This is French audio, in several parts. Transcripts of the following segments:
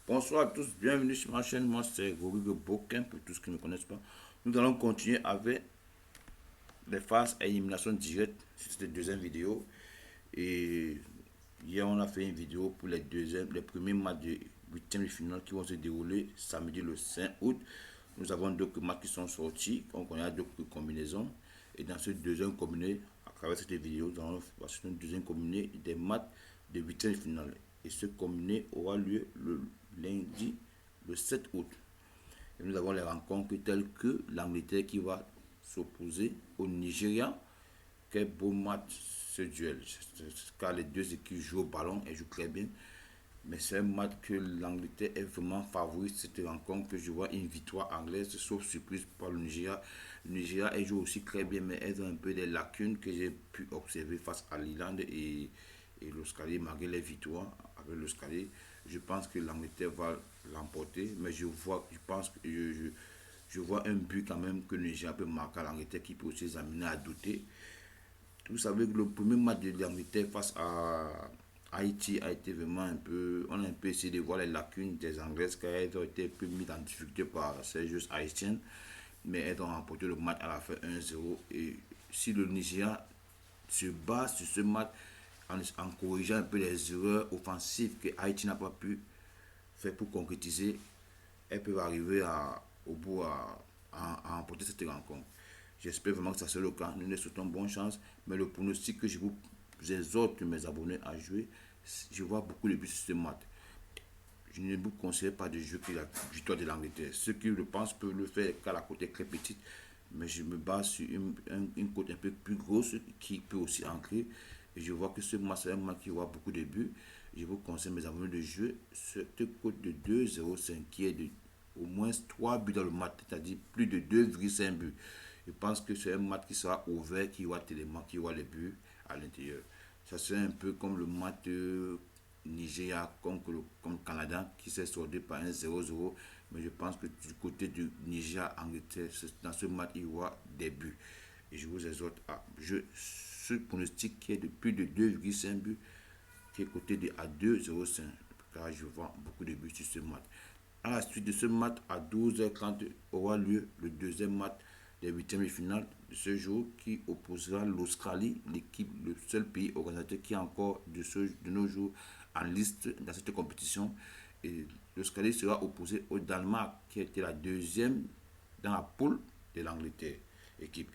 Bonsoir à tous, bienvenue sur ma chaîne. Moi, c'est Gogigo Bokin pour tous ceux qui ne me connaissent pas. Nous allons continuer avec les phases à élimination directe. C'est cette deuxième vidéo. Et hier, on a fait une vidéo pour les premiers matchs de huitième de finale qui vont se dérouler samedi le 5 août. Nous avons deux matchs qui sont sortis. Donc, on a deux combinaisons. Et dans ce deuxième combiné, à travers cette vidéo, nous allons voir sur une deuxième combiné des matchs de huitième de finale. Et ce combiné aura lieu le lundi le 7 août. Et nous avons les rencontres telles que l'Angleterre qui va s'opposer au Nigeria. Quel beau match ce duel. Car les deux équipes jouent au ballon et jouent très bien. Mais c'est un match que l'Angleterre est vraiment favori. Cette rencontre que je vois une victoire anglaise, sauf surprise par le Nigeria. Le Nigeria, elle joue aussi très bien, mais elles ont un peu des lacunes que j'ai pu observer face à l'Irlande et l'Australie, malgré les victoires avec l'Australie. Je pense que l'Angleterre va l'emporter, mais je vois un but quand même que le Nigeria peut marquer à l'Angleterre qui peut aussi les amener à douter. Vous savez que le premier match de l'Angleterre face à Haïti a été vraiment un peu. On a un peu essayé de voir les lacunes des Anglaises car elles ont été un peu mises en difficulté par ces joueurs haïtiennes. Mais elles ont remporté le match à la fin 1-0. Et si le Nigeria se base sur ce match en corrigeant un peu les erreurs offensives que Haïti n'a pas pu faire pour concrétiser, elles peuvent arriver au bout à remporter cette rencontre. J'espère vraiment que ça sera le cas. Nous les souhaitons bonne chance. Mais le pronostic que je vous exhorte mes abonnés à jouer, je vois beaucoup de buts sur ce match. Je ne vous conseille pas de jouer que la victoire de l'Angleterre. Ceux qui le pensent peuvent le faire car la cote est très petite. Mais je me base sur une cote un peu plus grosse qui peut aussi ancrer. Et je vois que ce match, c'est un match qui aura beaucoup de buts. Je vous conseille, mes abonnés, de jouer cette cote de 2,05 qui est de au moins 3 buts dans le match, c'est-à-dire plus de 2,5 buts. Je pense que c'est un match qui sera ouvert, qui aura tellement, qui aura les buts à l'intérieur. Ça serait un peu comme le match de Nigeria contre le Canada qui s'est soldé par un 0-0. Mais je pense que du côté du Nigeria-Angleterre, dans ce match, il y aura des buts. Et je vous exhorte à jouer ce pronostic qui est de plus de 2,5 buts, qui est coté à 2,05. Car je vois beaucoup de buts sur ce match. À la suite de ce match, à 12h30, aura lieu le deuxième match des huitièmes de finale de ce jour qui opposera l'Australie, l'équipe, le seul pays organisateur qui est encore de nos jours en liste dans cette compétition. Et l'Australie sera opposée au Danemark qui était la deuxième dans la poule de l'Angleterre. Équipe.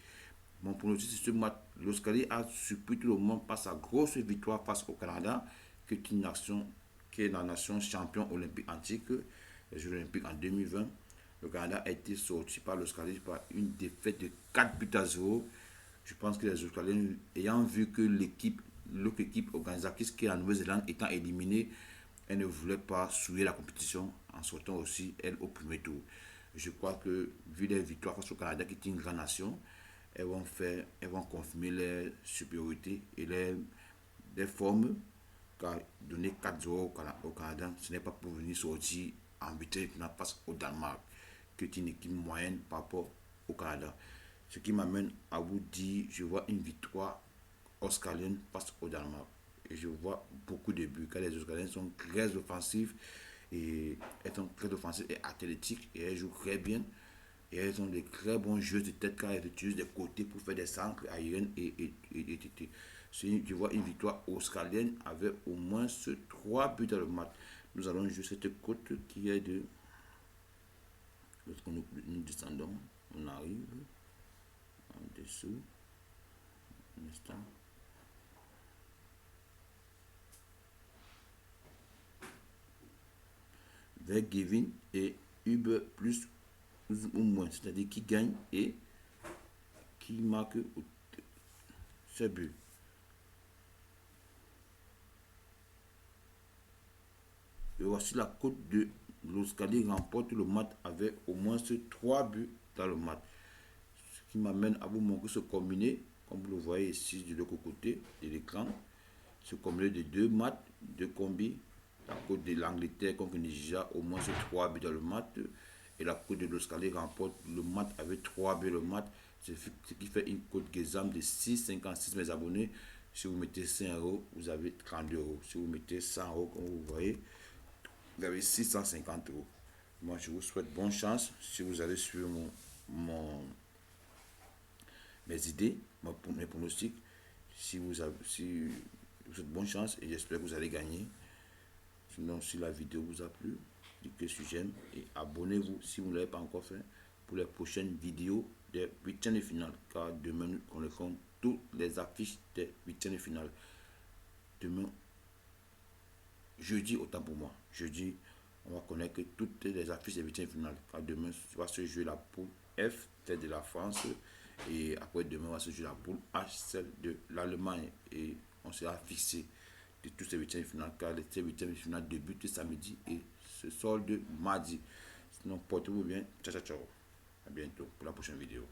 Mon pronostic sur ce match, l'Australie a surpris tout le monde par sa grosse victoire face au Canada, qui est une nation, qui est la nation champion olympique antique, les Jeux olympiques en 2020. Le Canada a été sorti par l'Australie par une défaite de 4 buts à 0. Je pense que les Australiens, ayant vu que l'autre équipe organisatrice qui est la Nouvelle-Zélande étant éliminée, elle ne voulait pas souiller la compétition en sortant aussi elle au premier tour. Je crois que vu les victoires face au Canada qui est une grande nation, elles vont confirmer leur supériorité et les formes car donner 4-0 au Canada, ce n'est pas pour venir sortir en huitième face au Danemark, qui est une équipe moyenne par rapport au Canada. Ce qui m'amène à vous dire, je vois une victoire australienne face au Danemark. Et je vois beaucoup de buts, car les Australiens sont très offensifs et elles sont très offensives et athlétiques et elles jouent très bien. Et elles ont des très bons jeux de tête car elles utilisent des côtés pour faire des centres aériennes je vois une victoire australienne avec au moins 3 buts dans le match. Nous allons jouer cette côte qui est de. Lorsque nous descendons, on arrive en dessous. Un instant. Vers Gavin et Uber plus ou moins, c'est-à-dire qui gagne et qui marque ce but. Et voici la cote de l'Australie remporte le match avec au moins 3 buts dans le match. Ce qui m'amène à vous montrer ce combiné, comme vous le voyez ici de l'autre côté de l'écran. Ce combiné de deux matchs, deux combis. La cote de l'Angleterre contre le Nigeria, au moins 3 buts dans le match. Et la cote de l'Australie remporte le match avec 3 buts le match. Ce qui fait une cote Gezam de 6,56 mes abonnés. Si vous mettez 5 euros, vous avez 32 euros. Si vous mettez 100 euros, comme vous voyez, vous avez 650 euros. Moi, je vous souhaite bonne chance si vous allez suivre mes idées, mes pronostics. Si vous souhaite bonne chance et j'espère que vous allez gagner. Sinon, si la vidéo vous a plu, cliquez sur j'aime et abonnez-vous si vous ne l'avez pas encore fait pour les prochaines vidéos des huitièmes de finale. Car demain, nous connaîtrons toutes les affiches des huitièmes de finale. Demain, jeudi, autant pour moi. Jeudi, on va connaître toutes les affiches des huitièmes de finale. Car demain, va se jouer la poule F, celle de la France. Et après demain, on va se jouer la poule H, celle de l'Allemagne. Et on sera fixé de tous ces huitièmes de finale. Car les huitièmes de finale débutent samedi et se soldent mardi. Sinon, portez-vous bien. Ciao, ciao, ciao. À bientôt pour la prochaine vidéo.